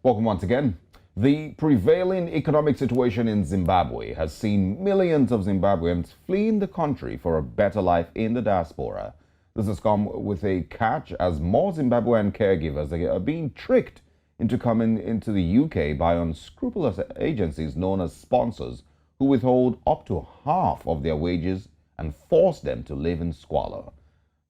Welcome once again. The prevailing economic situation in Zimbabwe has seen millions of Zimbabweans fleeing the country for a better life in the diaspora. This has come with a catch as more Zimbabwean caregivers are being tricked into coming into the UK by unscrupulous agencies known as sponsors who withhold up to half of their wages and force them to live in squalor.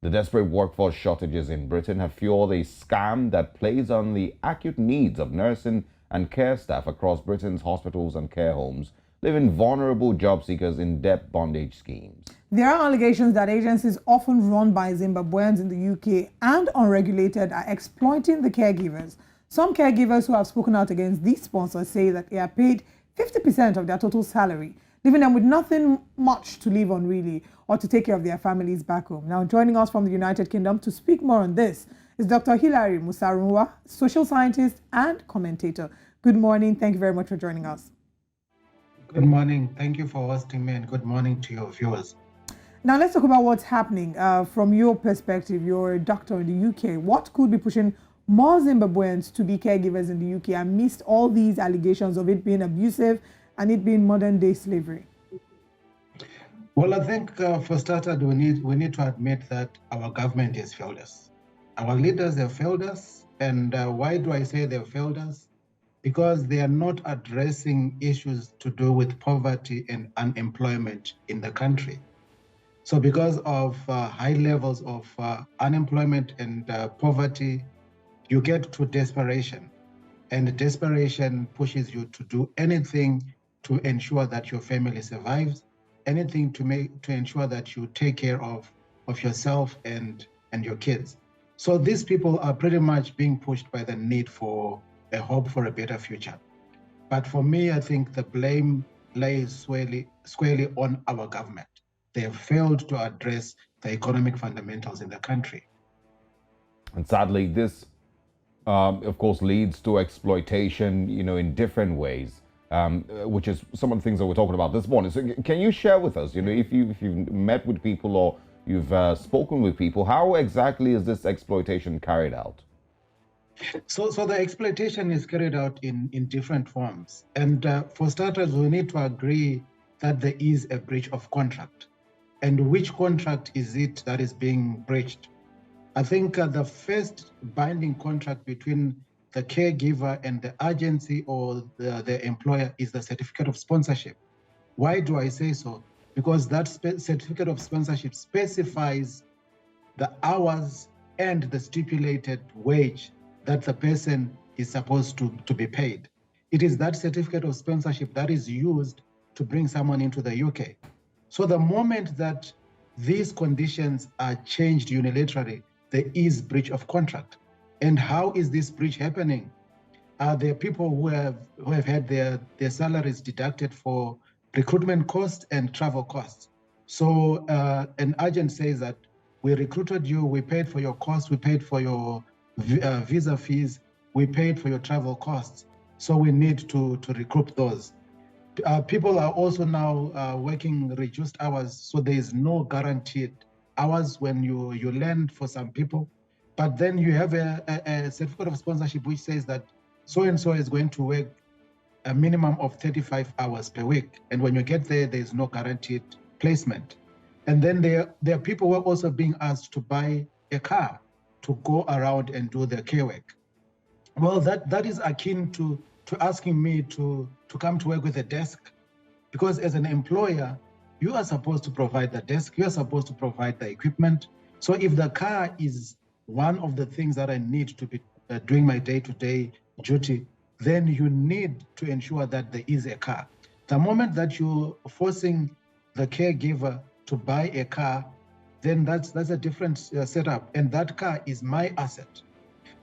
The desperate workforce shortages in Britain have fueled a scam that plays on the acute needs of nursing and care staff across Britain's hospitals and care homes, leaving vulnerable job seekers in debt bondage schemes. There are allegations that agencies often run by Zimbabweans in the UK and unregulated are exploiting the caregivers. Some caregivers who have spoken out against these sponsors say that they are paid 50% of their total salary, leaving them with nothing much to live on really, or to take care of their families back home. Now, joining us from the United Kingdom to speak more on this is Dr. Hilary Musarunwa, social scientist and commentator. Good morning. Thank you very much for joining us. Good morning. Thank you for hosting me, and good morning to your viewers. Now, let's talk about what's happening. From your perspective, you're a doctor in the UK. What could be pushing more Zimbabweans to be caregivers in the UK amidst all these allegations of it being abusive and it being modern-day slavery? Well, I think for starters, we need to admit that our government has failed us. Our leaders have failed us. And why do I say they've failed us? Because they are not addressing issues to do with poverty and unemployment in the country. So because of high levels of unemployment and poverty, you get to desperation. And desperation pushes you to do anything to ensure that your family survives, anything to ensure that you take care of yourself and your kids. So these people are pretty much being pushed by the need for a hope for a better future. But for me, I think the blame lays squarely on our government. They have failed to address the economic fundamentals in the country. And sadly, this, of course, leads to exploitation, in different ways. Which is some of the things that we're talking about this morning. So can you share with us, if you've met with people or you've spoken with people, how exactly is this exploitation carried out? So the exploitation is carried out in different forms. And for starters, we need to agree that there is a breach of contract. And which contract is it that is being breached? I think the first binding contract between the caregiver and the agency or the employer is the certificate of sponsorship. Why do I say so? Because that certificate of sponsorship specifies the hours and the stipulated wage that the person is supposed to be paid. It is that certificate of sponsorship that is used to bring someone into the UK. So the moment that these conditions are changed unilaterally, there is breach of contract. And how is this breach happening? There are people who have had their salaries deducted for recruitment costs and travel costs. So an agent says that we recruited you, we paid for your costs, we paid for your visa fees, we paid for your travel costs. So we need to recoup those. People are also now working reduced hours, so there is no guaranteed hours when you land for some people. But then you have a certificate of sponsorship which says that so-and-so is going to work a minimum of 35 hours per week. And when you get there, there's no guaranteed placement. And then there are people who are also being asked to buy a car to go around and do their care work. Well, that is akin to asking me to come to work with a desk, because as an employer, you are supposed to provide the desk, you are supposed to provide the equipment. So if the car is one of the things that I need to be doing my day-to-day duty, then you need to ensure that there is a car. The moment that you're forcing the caregiver to buy a car, then that's a different setup, and that car is my asset.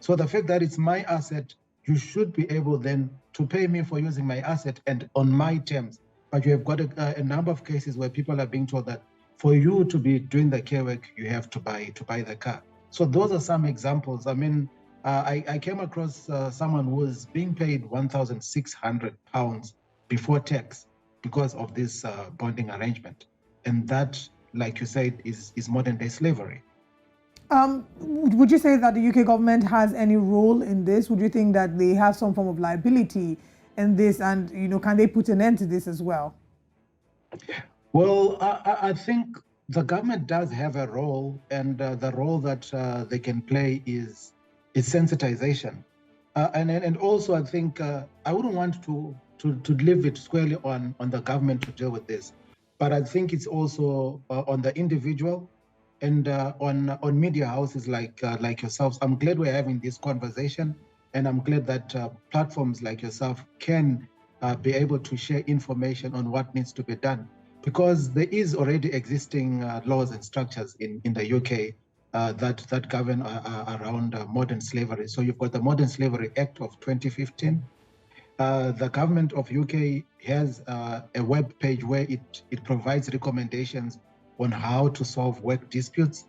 So the fact that it's my asset, you should be able then to pay me for using my asset and on my terms. But you have got a number of cases where people are being told that for you to be doing the care work, you have to buy the car. So those are some examples. I mean, I came across someone who was being paid £1,600 before tax because of this bonding arrangement. And that, like you said, is modern day slavery. Would you say that the UK government has any role in this? Would you think that they have some form of liability in this, and can they put an end to this as well? Well, I think the government does have a role, and the role that they can play is sensitization, and also I think I wouldn't want to leave it squarely on the government to deal with this, but I think it's also on the individual and on media houses like yourselves. I'm glad we're having this conversation, and I'm glad that platforms like yourself can be able to share information on what needs to be done, because there is already existing laws and structures in the UK that govern around modern slavery. So you've got the Modern Slavery Act of 2015. The government of UK has a web page where it provides recommendations on how to solve work disputes.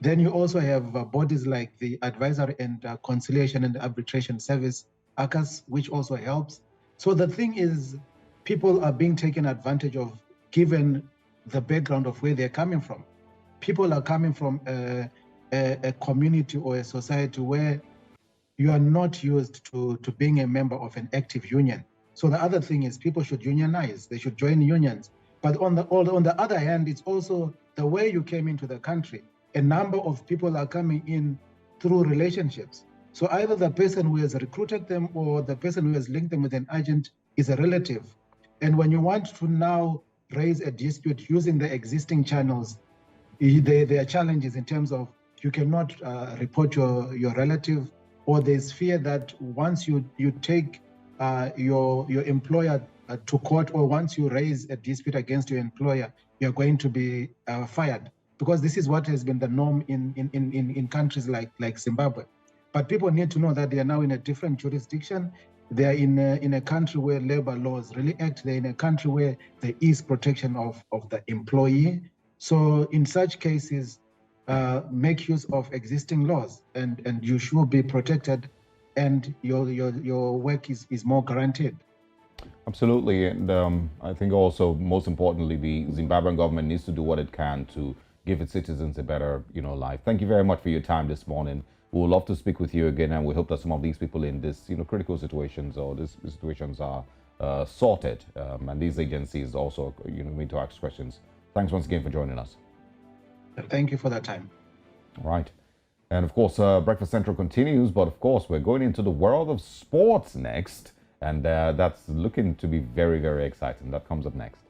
Then you also have bodies like the Advisory and Conciliation and Arbitration Service, ACAS, which also helps. So the thing is, people are being taken advantage of given the background of where they're coming from. People are coming from a community or a society where you are not used to being a member of an active union. So the other thing is, people should unionize, they should join unions. But on the other hand, it's also the way you came into the country. A number of people are coming in through relationships. So either the person who has recruited them or the person who has linked them with an agent is a relative. And when you want to now raise a dispute using the existing channels, there are challenges in terms of you cannot report your relative, or there's fear that once you take your employer to court, or once you raise a dispute against your employer, you're going to be fired, because this is what has been the norm in countries like Zimbabwe. But people need to know that they are now in a different jurisdiction. They are in a country where labor laws really act. They're in a country where there is protection of the employee. So in such cases, make use of existing laws, and you should be protected, and your work is more guaranteed. Absolutely, and I think also, most importantly, the Zimbabwean government needs to do what it can to give its citizens a better, life. Thank you very much for your time this morning. We would love to speak with you again, and we hope that some of these people in this, critical situations, or these situations are sorted, and these agencies also, need to ask questions. Thanks once again for joining us. Thank you for that time. All right. And of course, Breakfast Central continues, but of course, we're going into the world of sports next, and that's looking to be very, very exciting. That comes up next.